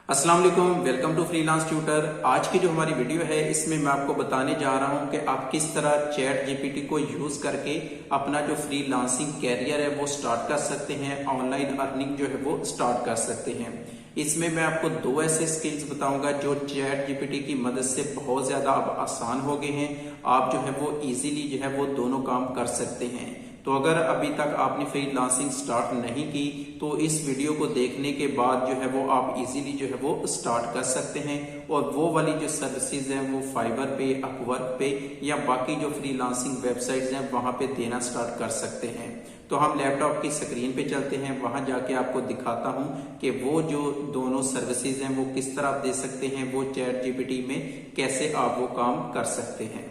अस्सलाम वालेकुम, welcome to freelance tutor. आज की जो हमारी वीडियो है इसमें मैं आपको बताने जा रहा हूं कि आप किस तरह चैट जीपीटी को यूज करके अपना जो फ्रीलांसिंग कैरियर है वो स्टार्ट कर सकते हैं, ऑनलाइन अर्निंग जो है वो स्टार्ट कर सकते हैं। इसमें मैं आपको दो ऐसे स्किल्स बताऊंगा जो चैट जीपीटी की मदद से बहुत ज्यादा अब आसान हो गए हैं। आप जो है वो इजीली जो है वो दोनों काम कर सकते हैं। तो अगर अभी तक आपने फ्रीलांसिंग स्टार्ट नहीं की तो इस वीडियो को देखने के बाद जो है वो आप इजीली जो है वो स्टार्ट कर सकते हैं और वो वाली जो सर्विसेज हैं वो फाइवर पे, अपवर्क पे या बाकी जो फ्रीलांसिंग वेबसाइट्स हैं वहां पे देना स्टार्ट कर सकते हैं। तो हम लैपटॉप की स्क्रीन पे चलते हैं, वहां जाके आपको दिखाता हूं कि वो जो दोनों सर्विसेज हैं वो किस तरह आप दे सकते हैं, वो चैट जीपीटी में कैसे आप वो काम कर सकते हैं।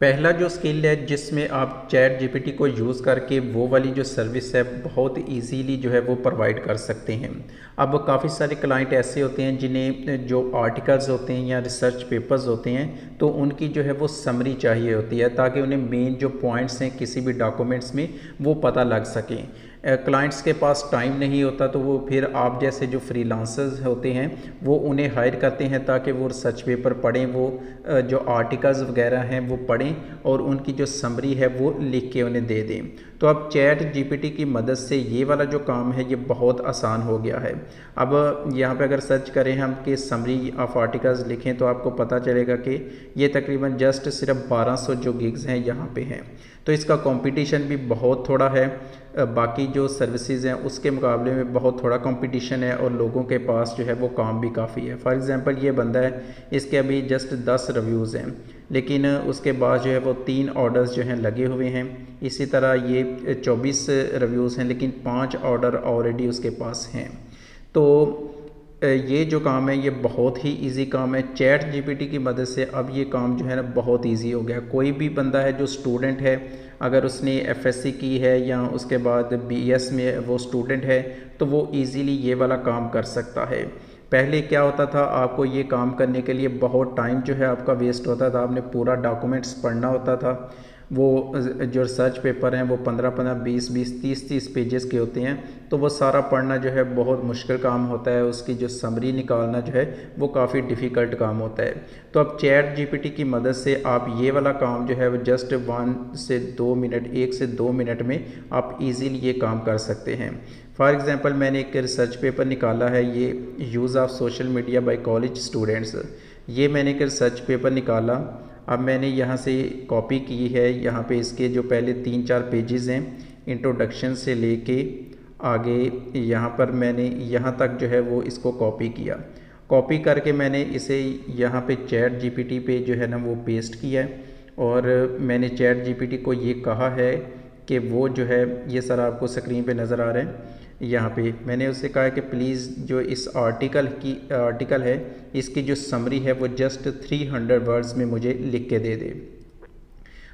पहला जो स्किल है जिसमें आप चैट जीपीटी को यूज़ करके वो वाली जो सर्विस है बहुत इजीली जो है वो प्रोवाइड कर सकते हैं। अब काफ़ी सारे क्लाइंट ऐसे होते हैं जिन्हें जो आर्टिकल्स होते हैं या रिसर्च पेपर्स होते हैं तो उनकी जो है वो समरी चाहिए होती है ताकि उन्हें मेन जो पॉइंट्स हैं किसी भी डॉक्यूमेंट्स में वो पता लग सकें। क्लाइंट्स के पास टाइम नहीं होता तो वो फिर आप जैसे जो फ्रीलांसर्स होते हैं वो उन्हें हायर करते हैं ताकि वो रिसर्च पेपर पढ़ें, वो जो आर्टिकल्स वगैरह हैं वो पढ़ें और उनकी जो समरी है वो लिख के उन्हें दे दें। तो अब चैट जीपीटी की मदद से ये वाला जो काम है ये बहुत आसान हो गया है। अब यहाँ पे अगर सर्च करें हम कि समरी ऑफ आर्टिकल्स लिखें तो आपको पता चलेगा कि ये तकरीबन जस्ट सिर्फ 1200 जो गिग्स हैं यहाँ पे हैं। तो इसका कंपटीशन भी बहुत थोड़ा है, बाकी जो सर्विसेज हैं उसके मुकाबले में बहुत थोड़ा कंपटीशन है और लोगों के पास जो है वो काम भी काफ़ी है। फॉर एग्जांपल ये बंदा है, इसके अभी जस्ट 10 रिव्यूज़ हैं लेकिन उसके बाद जो है वो 3 ऑर्डर्स जो हैं लगे हुए हैं। इसी तरह ये 24 रिव्यूज़ हैं लेकिन 5 ऑर्डर ऑलरेडी उसके पास हैं। तो ये जो काम है ये बहुत ही इजी काम है। चैट जीपीटी की मदद से अब ये काम जो है ना बहुत इजी हो गया। कोई भी बंदा है जो स्टूडेंट है, अगर उसने एफएससी की है या उसके बाद बीएस में वो स्टूडेंट है तो वो इजीली ये वाला काम कर सकता है। पहले क्या होता था, आपको ये काम करने के लिए बहुत टाइम जो है आपका वेस्ट होता था, आपने पूरा डॉक्यूमेंट्स पढ़ना होता था। वो जो रिसर्च पेपर हैं वो 15-15, 20-20, 30-30 पेजेस के होते हैं तो वो सारा पढ़ना जो है बहुत मुश्किल काम होता है। उसकी जो समरी निकालना जो है वो काफ़ी डिफ़िकल्ट काम होता है। तो अब चैट जीपीटी की मदद से आप ये वाला काम जो है वो जस्ट 1 से 2 मिनट, 1 से 2 मिनट में आप इजीली ये काम कर सकते हैं। फॉर एग्ज़ाम्पल मैंने एक रिसर्च पेपर निकाला है, ये use of social media bye college students. ये मैंने एक रिसर्च पेपर निकाला। अब मैंने यहाँ से कॉपी की है, यहाँ पे इसके जो पहले 3-4 पेजेस हैं इंट्रोडक्शन से लेके आगे यहाँ पर मैंने यहाँ तक जो है वो इसको कॉपी किया। कॉपी करके मैंने इसे यहाँ पे चैट जीपीटी पे जो है ना वो पेस्ट किया है और मैंने चैट जीपीटी को ये कहा है कि वो जो है ये सर आपको स्क्रीन पे नज़र आ रहे हैं, यहाँ पे मैंने उससे कहा कि प्लीज़ जो इस आर्टिकल है इसकी जो समरी है वो जस्ट 300 वर्ड्स में मुझे लिख के दे दे।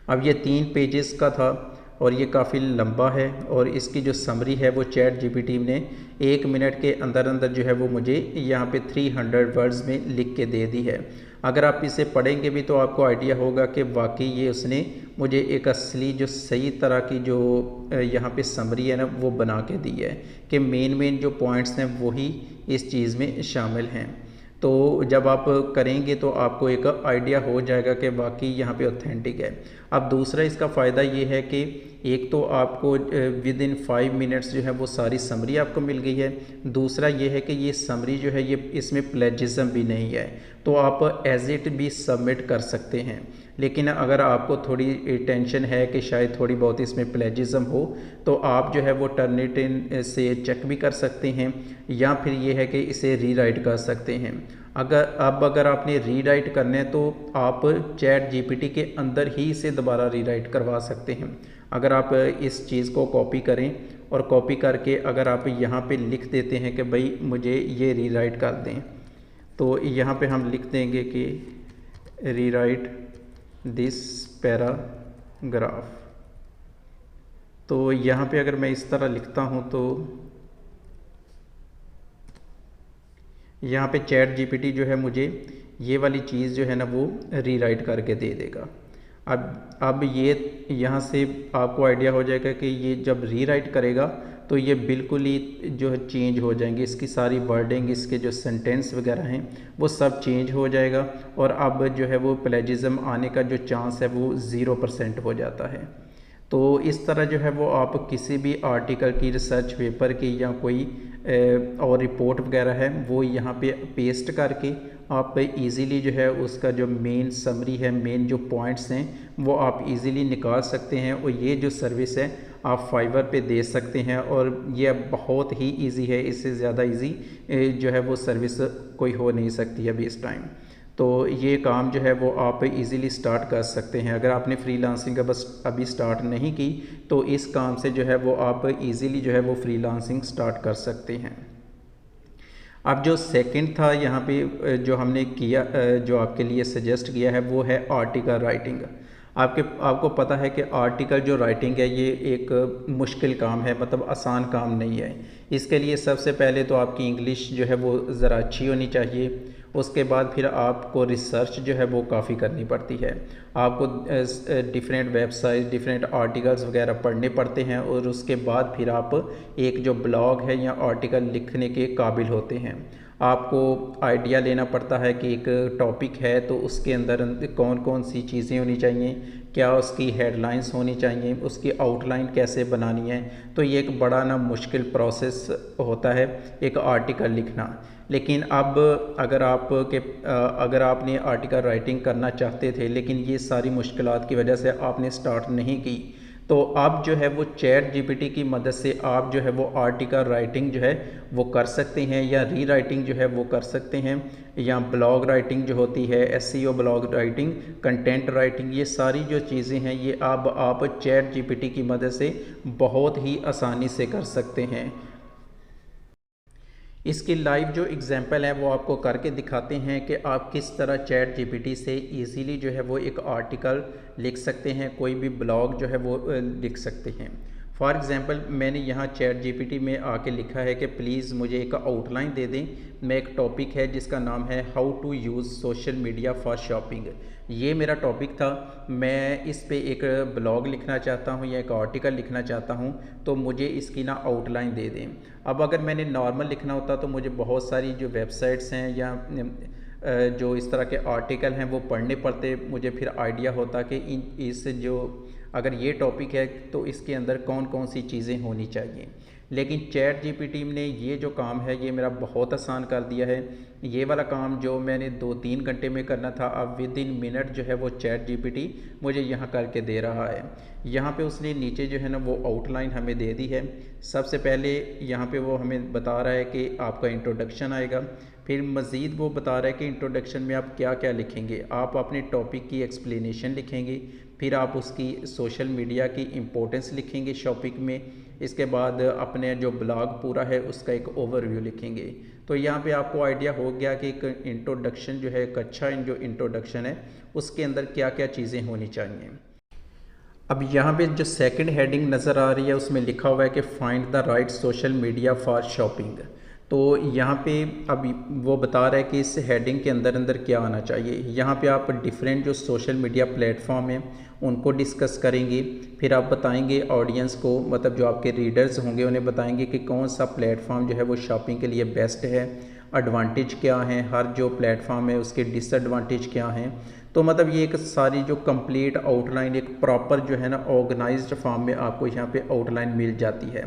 अब ये 3 पेजेस का था और ये काफ़ी लंबा है और इसकी जो समरी है वो चैट जीपीटी ने 1 मिनट के अंदर अंदर जो है वो मुझे यहाँ पे 300 वर्ड्स में लिख के दे दी है। अगर आप इसे पढ़ेंगे भी तो आपको आइडिया होगा कि वाकई ये उसने मुझे एक असली जो सही तरह की जो यहाँ पे समरी है ना वो बना के दी है कि मेन जो पॉइंट्स हैं वही इस चीज़ में शामिल हैं। तो जब आप करेंगे तो आपको एक आइडिया हो जाएगा कि वाकई यहाँ पे ऑथेंटिक है। अब दूसरा इसका फ़ायदा ये है कि एक तो आपको विद इन 5 मिनट्स जो है वो सारी समरी आपको मिल गई है। दूसरा ये है कि ये समरी जो है ये इसमें प्लेजिज्म भी नहीं है, तो आप एज इट भी सबमिट कर सकते हैं। लेकिन अगर आपको थोड़ी टेंशन है कि शायद थोड़ी बहुत इसमें प्लेजिज्म हो तो आप जो है वो टर्निटिन से चेक भी कर सकते हैं या फिर ये है कि इसे रीराइट कर सकते हैं। अगर आपने रीराइट करना है तो आप चैट जीपीटी के अंदर ही इसे दोबारा रीराइट करवा सकते हैं। अगर आप इस चीज़ को कॉपी करें और कॉपी करके अगर आप यहाँ पे लिख देते हैं कि भाई मुझे ये रीराइट कर दें, तो यहाँ पे हम लिख देंगे कि रीराइट दिस पैराग्राफ। तो यहाँ पे अगर मैं इस तरह लिखता हूँ तो यहाँ पे चैट जीपीटी जो है मुझे ये वाली चीज़ जो है ना वो रीराइट करके दे देगा। अब ये यहाँ से आपको आइडिया हो जाएगा कि ये जब रीराइट करेगा तो ये बिल्कुल ही जो है चेंज हो जाएंगे, इसकी सारी वर्डिंग, इसके जो सेंटेंस वगैरह हैं वो सब चेंज हो जाएगा और अब जो है वो प्लेजिज्म आने का जो चांस है वो 0% हो जाता है। तो इस तरह जो है वो आप किसी भी आर्टिकल की, रिसर्च पेपर की या कोई और रिपोर्ट वगैरह है वो यहाँ पे पेस्ट करके आप इजीली जो है उसका जो मेन समरी है, मेन जो पॉइंट्स हैं वो आप इजीली निकाल सकते हैं। और ये जो सर्विस है आप फाइवर पे दे सकते हैं और ये बहुत ही इजी है, इससे ज़्यादा इजी जो है वो सर्विस कोई हो नहीं सकती अभी इस टाइम। तो ये काम जो है वो आप इजीली स्टार्ट कर सकते हैं। अगर आपने फ्रीलांसिंग का बस अभी स्टार्ट नहीं की तो इस काम से जो है वो आप इजीली जो है वो फ्रीलांसिंग स्टार्ट कर सकते हैं। अब जो सेकंड था यहाँ पे जो हमने किया, जो आपके लिए सजेस्ट किया है वो है आर्टिकल राइटिंग। आपको पता है कि आर्टिकल जो राइटिंग है ये एक मुश्किल काम है, मतलब आसान काम नहीं है। इसके लिए सबसे पहले तो आपकी इंग्लिश जो है वो ज़रा अच्छी होनी चाहिए। उसके बाद फिर आपको रिसर्च जो है वो काफ़ी करनी पड़ती है, आपको डिफरेंट वेबसाइट, डिफरेंट आर्टिकल्स वगैरह पढ़ने पड़ते हैं और उसके बाद फिर आप एक जो ब्लॉग है या आर्टिकल लिखने के काबिल होते हैं। आपको आइडिया लेना पड़ता है कि एक टॉपिक है तो उसके अंदर कौन कौन सी चीज़ें होनी चाहिए, क्या उसकी हेडलाइंस होनी चाहिए, उसकी आउटलाइन कैसे बनानी है। तो ये एक बड़ा ना मुश्किल प्रोसेस होता है एक आर्टिकल लिखना। लेकिन अब अगर आपने आर्टिकल राइटिंग करना चाहते थे लेकिन ये सारी मुश्किलात की वजह से आपने स्टार्ट नहीं की, तो अब जो है वो चैट जीपीटी की मदद से आप जो है वो आर्टिकल राइटिंग जो है वो कर सकते हैं या री राइटिंग जो है वो कर सकते हैं, या ब्लॉग राइटिंग जो होती है, SEO blog writing, content writing, ये सारी जो चीज़ें हैं ये अब आप चैट जीपीटी की मदद से बहुत ही आसानी से कर सकते हैं। इसकी लाइव जो एग्जांपल है वो आपको करके दिखाते हैं कि आप किस तरह चैट जीपीटी से इजीली जो है वो एक आर्टिकल लिख सकते हैं, कोई भी ब्लॉग जो है वो लिख सकते हैं। फॉर एग्ज़ाम्पल मैंने यहाँ चैट जीपीटी में आके लिखा है कि प्लीज़ मुझे एक आउटलाइन दे दें। मैं एक टॉपिक है जिसका नाम है how to use social media for shopping, ये मेरा टॉपिक था। मैं इस पे एक ब्लॉग लिखना चाहता हूँ या एक आर्टिकल लिखना चाहता हूँ, तो मुझे इसकी ना आउटलाइन दे दें। अब अगर मैंने नॉर्मल लिखना होता तो मुझे बहुत सारी जो वेबसाइट्स हैं या जो इस तरह के आर्टिकल हैं वो पढ़ने पड़ते, मुझे फिर आइडिया होता कि इस जो अगर ये टॉपिक है तो इसके अंदर कौन कौन सी चीज़ें होनी चाहिए। लेकिन चैट जीपीटी ने ये जो काम है ये मेरा बहुत आसान कर दिया है। ये वाला काम जो मैंने 2-3 घंटे में करना था, अब विद इन मिनट जो है वो चैट जीपीटी मुझे यहाँ करके दे रहा है। यहाँ पे उसने नीचे जो है ना वो आउटलाइन हमें दे दी है। सबसे पहले यहाँ पे वो हमें बता रहा है कि आपका इंट्रोडक्शन आएगा, फिर मज़ीद वो बता रहा है कि इंट्रोडक्शन में आप क्या क्या लिखेंगे। आप अपने टॉपिक की एक्सप्लेनेशन लिखेंगे, फिर आप उसकी सोशल मीडिया की इम्पोर्टेंस लिखेंगे शॉपिंग में, इसके बाद अपने जो ब्लॉग पूरा है उसका एक ओवरव्यू लिखेंगे। तो यहाँ पे आपको आइडिया हो गया कि एक इंट्रोडक्शन जो है, एक अच्छा जो इंट्रोडक्शन है उसके अंदर क्या क्या चीज़ें होनी चाहिए। अब यहाँ पे जो सेकंड हेडिंग नज़र आ रही है उसमें लिखा हुआ है कि find the right social media for shopping. तो यहाँ पे अभी वो बता रहा है कि इस हेडिंग के अंदर अंदर क्या आना चाहिए। यहाँ पे आप डिफरेंट जो सोशल मीडिया प्लेटफॉर्म हैं उनको डिस्कस करेंगे, फिर आप बताएंगे ऑडियंस को, मतलब जो आपके रीडर्स होंगे उन्हें बताएंगे कि कौन सा प्लेटफॉर्म जो है वो शॉपिंग के लिए बेस्ट है, एडवांटेज क्या हैं, हर जो प्लेटफॉर्म है उसके डिसएडवांटेज क्या हैं। तो मतलब ये एक सारी जो कंप्लीट आउटलाइन, एक प्रॉपर जो है ना ऑर्गेनाइज्ड फॉर्म में आपको यहाँ पे आउटलाइन मिल जाती है।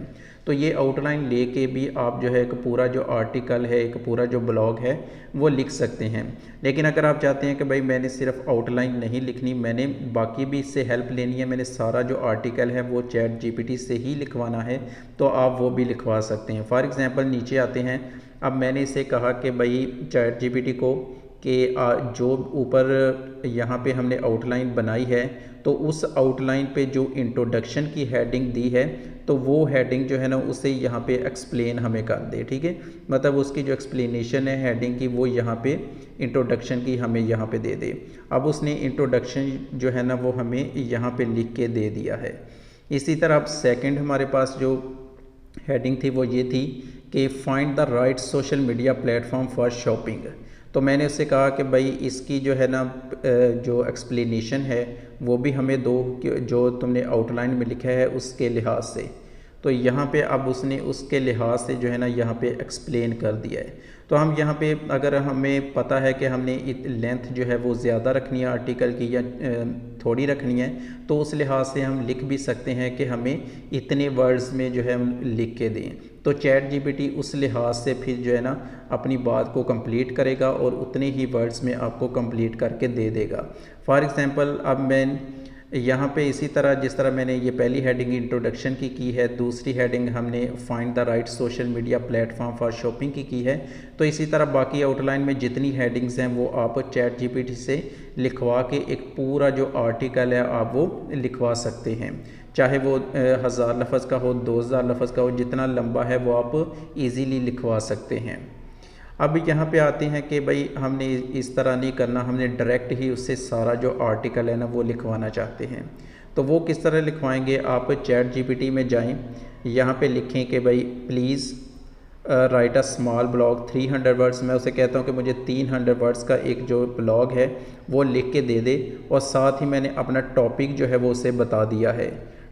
तो ये आउटलाइन लेके भी आप जो है एक पूरा जो आर्टिकल है, एक पूरा जो ब्लॉग है वो लिख सकते हैं। लेकिन अगर आप चाहते हैं कि भाई मैंने सिर्फ आउटलाइन नहीं लिखनी, मैंने बाकी भी इससे हेल्प लेनी है, मैंने सारा जो आर्टिकल है वो चैट जीपीटी से ही लिखवाना है, तो आप वो भी लिखवा सकते हैं। फॉर एग्ज़ाम्पल नीचे आते हैं, अब मैंने इसे कहा कि भाई चैट जीपीटी को कि जो ऊपर यहाँ पे हमने आउटलाइन बनाई है तो उस आउटलाइन पे जो इंट्रोडक्शन की हेडिंग दी है तो वो हेडिंग जो है ना उसे यहाँ पे एक्सप्लेन हमें कर दे, ठीक है। मतलब उसकी जो एक्सप्लेनेशन है हेडिंग की वो यहाँ पे इंट्रोडक्शन की हमें यहाँ पे दे दे। अब उसने इंट्रोडक्शन जो है ना वो हमें यहाँ पे लिख के दे दिया है। इसी तरह अब सेकंड हमारे पास जो हेडिंग थी वो ये थी कि find the right social media platform for shopping. तो मैंने उससे कहा कि भाई इसकी जो है ना जो एक्सप्लेनेशन है वो भी हमें दो, जो तुमने आउटलाइन में लिखा है उसके लिहाज से। तो यहाँ पे अब उसने उसके लिहाज से जो है ना यहाँ पे एक्सप्लेन कर दिया है। तो हम यहाँ पे अगर हमें पता है कि हमने लेंथ जो है वो ज़्यादा रखनी है आर्टिकल की या थोड़ी रखनी है, तो उस लिहाज से हम लिख भी सकते हैं कि हमें इतने वर्ड्स में जो है हम लिख के दें। तो चैट जीपीटी उस लिहाज से फिर जो है ना अपनी बात को कंप्लीट करेगा और उतने ही वर्ड्स में आपको कंप्लीट करके दे देगा। फॉर एग्ज़ाम्पल अब मैं यहाँ पे इसी तरह जिस तरह मैंने ये पहली हेडिंग इंट्रोडक्शन की है, दूसरी हेडिंग हमने find the right social media platform for shopping की है, तो इसी तरह बाकी आउटलाइन में जितनी हेडिंग्स हैं वो आप चैट जीपीटी से लिखवा के एक पूरा जो आर्टिकल है आप वो लिखवा सकते हैं, चाहे वो 1000 लफ्ज़ का हो, 2000 लफ्ज़ का हो, जितना लंबा है वो आप इजीली लिखवा सकते हैं। अब यहाँ पे आते हैं कि भाई हमने इस तरह नहीं करना, हमने डायरेक्ट ही उससे सारा जो आर्टिकल है ना वो लिखवाना चाहते हैं। तो वो किस तरह लिखवाएंगे, आप चैट जीपीटी में जाएं, यहाँ पे लिखें कि भाई please write a small blog 300 words. मैं उसे कहता हूँ कि मुझे 300 वर्ड्स का एक जो ब्लॉग है वो लिख के दे दे, और साथ ही मैंने अपना टॉपिक जो है वो उसे बता दिया है।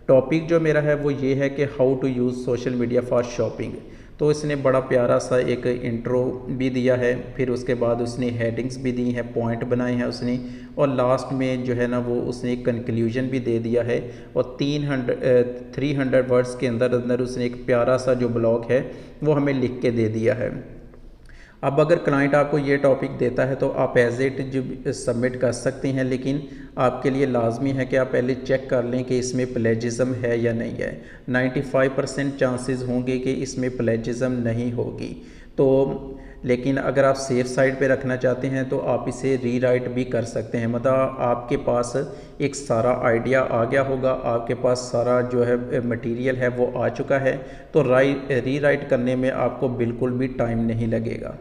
टॉपिक जो मेरा है वो ये है कि how to use social media for shopping. तो इसने बड़ा प्यारा सा एक इंट्रो भी दिया है, फिर उसके बाद उसने हेडिंग्स भी दी हैं, पॉइंट बनाए हैं उसने, और लास्ट में जो है ना वो उसने एक कंक्लूजन भी दे दिया है, और 300 वर्ड्स के अंदर अंदर उसने एक प्यारा सा जो ब्लॉग है वो हमें लिख के दे दिया है। अब अगर क्लाइंट आपको ये टॉपिक देता है तो आप एज इट जो सबमिट कर सकते हैं, लेकिन आपके लिए लाजमी है कि आप पहले चेक कर लें कि इसमें प्लेजिज़म है या नहीं है। 95% चांसेस होंगे कि इसमें प्लेजिज़म नहीं होगी। तो लेकिन अगर आप सेफ साइड पे रखना चाहते हैं तो आप इसे रीराइट भी कर सकते हैं, मतलब आपके पास एक सारा आइडिया आ गया होगा, आपके पास सारा जो है मटेरियल है वो आ चुका है, तो रीराइट करने में आपको बिल्कुल भी टाइम नहीं लगेगा।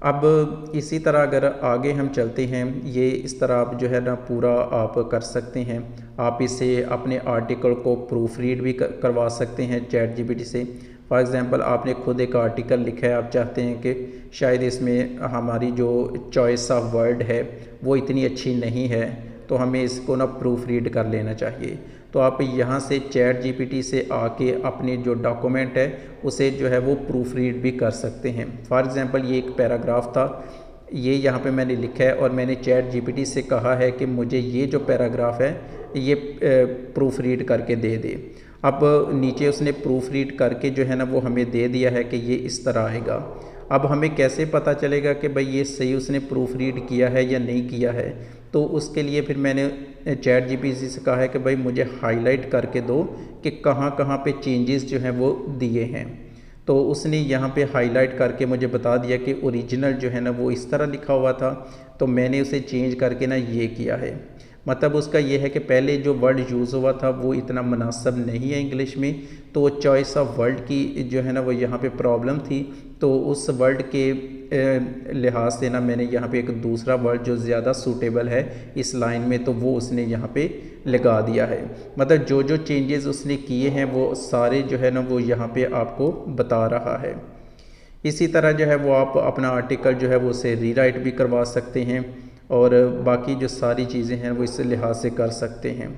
अब इसी तरह अगर आगे हम चलते हैं, ये इस तरह आप जो है ना पूरा आप कर सकते हैं। आप इसे अपने आर्टिकल को प्रूफ रीड भी करवा सकते हैं चैट जीपीटी से। फॉर एग्ज़ाम्पल आपने खुद एक आर्टिकल लिखा है, आप चाहते हैं कि शायद इसमें हमारी जो चॉइस ऑफ वर्ड है वो इतनी अच्छी नहीं है, तो हमें इसको ना प्रूफ रीड कर लेना चाहिए। तो आप यहाँ से चैट जीपीटी से आके अपने जो डॉक्यूमेंट है उसे जो है वो प्रूफ रीड भी कर सकते हैं। फॉर एग्ज़ाम्पल ये एक पैराग्राफ था, ये यहाँ पे मैंने लिखा है और मैंने चैट जीपीटी से कहा है कि मुझे ये जो पैराग्राफ है ये प्रूफ रीड करके दे दे। अब नीचे उसने प्रूफ रीड करके जो है ना वो हमें दे दिया है कि ये इस तरह आएगा। अब हमें कैसे पता चलेगा कि भाई ये सही उसने प्रूफ रीड किया है या नहीं किया है, तो उसके लिए फिर मैंने चैट जीपीटी से कहा है कि भाई मुझे हाईलाइट करके दो कि कहाँ कहाँ पे चेंजेस जो हैं वो दिए हैं। तो उसने यहाँ पे हाईलाइट करके मुझे बता दिया कि ओरिजिनल जो है ना वो इस तरह लिखा हुआ था, तो मैंने उसे चेंज करके ना ये किया है। मतलब उसका ये है कि पहले जो वर्ड यूज़ हुआ था वो इतना मुनासिब नहीं है इंग्लिश में, तो वो चॉइस ऑफ वर्ड की जो है ना वो यहाँ पे प्रॉब्लम थी, तो उस वर्ड के लिहाज से ना मैंने यहाँ पे एक दूसरा वर्ड जो ज़्यादा सूटेबल है इस लाइन में, तो वो उसने यहाँ पे लगा दिया है। मतलब जो जो चेंजेस उसने किए हैं वो सारे जो है ना वो यहाँ पे आपको बता रहा है। इसी तरह जो है वो आप अपना आर्टिकल जो है वो उसे रीराइट भी करवा सकते हैं, और बाकी जो सारी चीज़ें हैं वो इस लिहाज से कर सकते हैं।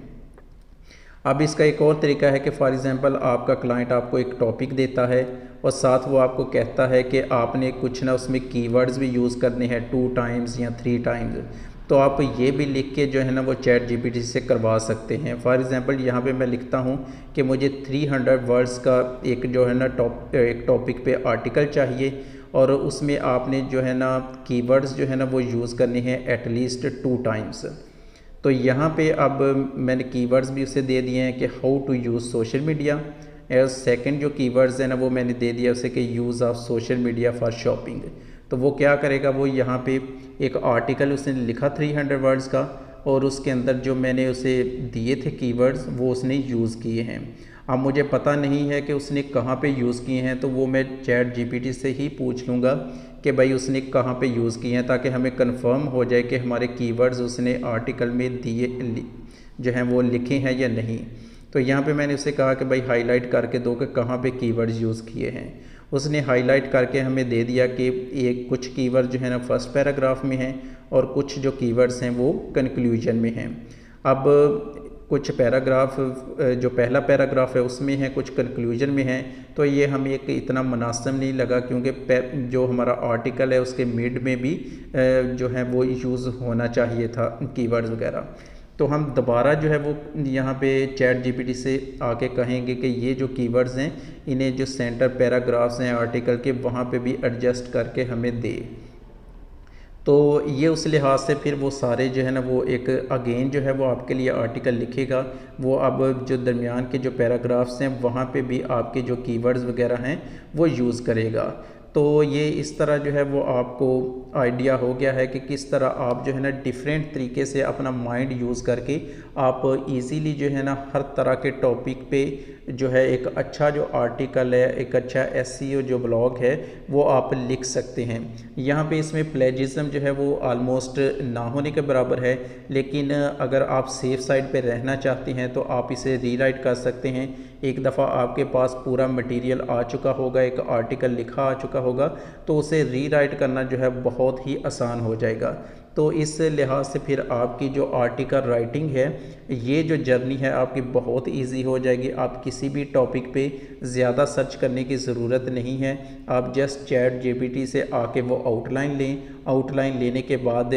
अब इसका एक और तरीका है कि फॉर एग्ज़ाम्पल आपका क्लाइंट आपको एक टॉपिक देता है और साथ वो आपको कहता है कि आपने कुछ ना उसमें कीवर्ड्स भी यूज़ करने हैं 2 टाइम्स या 3 टाइम्स, तो आप ये भी लिख के जो है ना वो चैट जीपीटी से करवा सकते हैं। फॉर एग्ज़ाम्पल यहाँ पे मैं लिखता हूँ कि मुझे 300 वर्ड्स का एक जो है ना एक टॉपिक पे आर्टिकल चाहिए, और उसमें आपने जो है ना कीवर्ड्स जो है ना वो यूज़ करने हैं एटलीस्ट 2 टाइम्स। तो यहाँ पे अब मैंने कीवर्ड्स भी उसे दे दिए हैं कि how to use social media, और सेकंड जो कीवर्ड्स है ना वो मैंने दे दिया उसे कि use of social media for shopping. तो वो क्या करेगा, वो यहाँ पे एक आर्टिकल उसने लिखा 300 वर्ड्स का, और उसके अंदर जो मैंने उसे दिए थे कीवर्ड्स वो उसने यूज़ किए हैं। अब मुझे पता नहीं है कि उसने कहाँ पे यूज़ किए हैं, तो वो मैं चैट जीपीटी से ही पूछ लूँगा कि भाई उसने कहाँ पे यूज़ किए हैं, ताकि हमें कंफर्म हो जाए कि हमारे कीवर्ड्स उसने आर्टिकल में दिए जो हैं वो लिखे हैं या नहीं। तो यहाँ पे मैंने उसे कहा कि भाई हाईलाइट करके दो कि कहाँ पे कीवर्ड्स यूज़ किए हैं। उसने हाईलाइट करके हमें दे दिया कि ये कुछ कीवर्ड जो है ना फर्स्ट पैराग्राफ में हैं और कुछ जो कीवर्ड्स हैं वो कंक्लूजन में हैं। अब कुछ पैराग्राफ, जो पहला पैराग्राफ है उसमें है, कुछ कंक्लूजन में है, तो ये हमें एक इतना मुनासिब नहीं लगा, क्योंकि जो हमारा आर्टिकल है उसके मिड में भी जो है वो यूज़ होना चाहिए था कीवर्ड्स वगैरह। तो हम दोबारा जो है वो यहाँ पे चैट जीपीटी से आके कहेंगे कि ये जो कीवर्ड्स हैं इन्हें जो सेंटर पैराग्राफ्स हैं आर्टिकल के वहाँ पे भी एडजस्ट करके हमें दे। तो ये उस लिहाज से फिर वो सारे जो है ना वो एक अगेन जो है वो आपके लिए आर्टिकल लिखेगा। वो अब जो दरमियान के जो पैराग्राफ्स हैं वहाँ पे भी आपके जो कीवर्ड्स वगैरह हैं वो यूज़ करेगा। तो ये इस तरह जो है वो आपको आइडिया हो गया है कि किस तरह आप जो है ना डिफरेंट तरीके से अपना माइंड यूज़ करके आप इजीली जो है ना हर तरह के टॉपिक पे जो है एक अच्छा जो आर्टिकल है, एक अच्छा एसईओ जो ब्लॉग है वो आप लिख सकते हैं। यहाँ पे इसमें प्लेजिज्म जो है वो ऑलमोस्ट ना होने के बराबर है, लेकिन अगर आप सेफ साइड पे रहना चाहते हैं तो आप इसे रीराइट कर सकते हैं। एक दफ़ा आपके पास पूरा मटेरियल आ चुका होगा, एक आर्टिकल लिखा आ चुका होगा, तो उसे रीराइट करना जो है बहुत ही आसान हो जाएगा। तो इस लिहाज से फिर आपकी जो आर्टिकल राइटिंग है, ये जो जर्नी है आपकी बहुत इजी हो जाएगी। आप किसी भी टॉपिक पे ज़्यादा सर्च करने की ज़रूरत नहीं है। आप जस्ट चैट जीपीटी से आके वो आउटलाइन लें, आउटलाइन लेने के बाद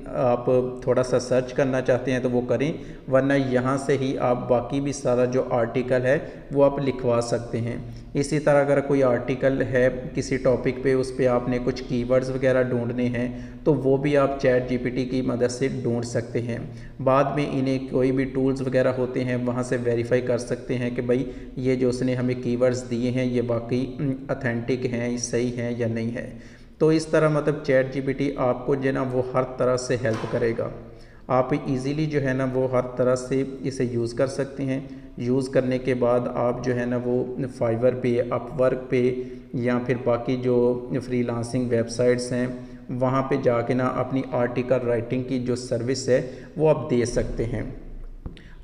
आप थोड़ा सा सर्च करना चाहते हैं तो वो करें, वरना यहाँ से ही आप बाकी भी सारा जो आर्टिकल है वो आप लिखवा सकते हैं। इसी तरह अगर कोई आर्टिकल है किसी टॉपिक पे, उस पर आपने कुछ कीवर्ड्स वगैरह ढूंढने हैं तो वो भी आप चैट जीपीटी की मदद से ढूंढ सकते हैं। बाद में इन्हें कोई भी टूल्स वगैरह होते हैं वहाँ से वेरीफाई कर सकते हैं कि भाई ये जो उसने हमें कीवर्ड्स दिए हैं ये वाकई अथेंटिक हैं, सही हैं या नहीं है। तो इस तरह मतलब चैट जीपीटी आपको जो है ना वो हर तरह से हेल्प करेगा। आप इजीली जो है ना वो हर तरह से इसे यूज़ कर सकते हैं। यूज़ करने के बाद आप जो है ना वो फाइवर पे, अपवर्क पे या फिर बाकी जो फ्रीलांसिंग वेबसाइट्स हैं वहाँ पे जाके ना अपनी आर्टिकल राइटिंग की जो सर्विस है वो आप दे सकते हैं।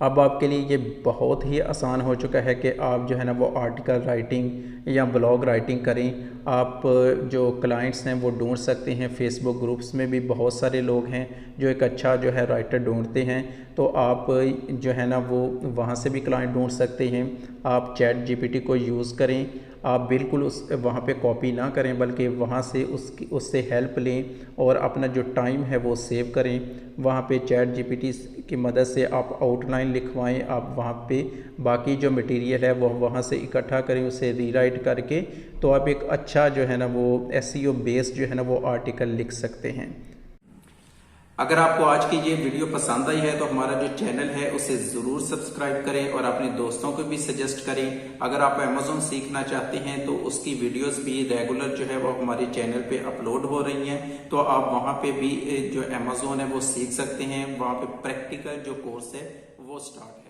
अब आपके लिए ये बहुत ही आसान हो चुका है कि आप जो है ना वो आर्टिकल राइटिंग या ब्लॉग राइटिंग करें। आप जो क्लाइंट्स हैं वो ढूंढ सकते हैं। फेसबुक ग्रुप्स में भी बहुत सारे लोग हैं जो एक अच्छा जो है राइटर ढूंढते हैं, तो आप जो है ना वो वहाँ से भी क्लाइंट ढूंढ सकते हैं। आप चैट जीपीटी को यूज़ करें, आप बिल्कुल उस वहाँ पे कॉपी ना करें बल्कि वहाँ से उससे हेल्प लें और अपना जो टाइम है वो सेव करें। वहाँ पे चैट जीपीटी की मदद से आप आउटलाइन लिखवाएं, आप वहाँ पे बाकी जो मटेरियल है वो वहाँ से इकट्ठा करें, उसे रीराइट करके तो आप एक अच्छा जो है ना वो एसईओ बेस्ड जो है ना वो आर्टिकल लिख सकते हैं। अगर आपको आज की ये वीडियो पसंद आई है तो हमारा जो चैनल है उसे जरूर सब्सक्राइब करें और अपने दोस्तों को भी सजेस्ट करें। अगर आप अमेज़न सीखना चाहते हैं तो उसकी वीडियोस भी रेगुलर जो है वो हमारे चैनल पे अपलोड हो रही हैं, तो आप वहां पे भी जो अमेज़न है वो सीख सकते हैं। वहां पे प्रैक्टिकल जो कोर्स है वो स्टार्ट है।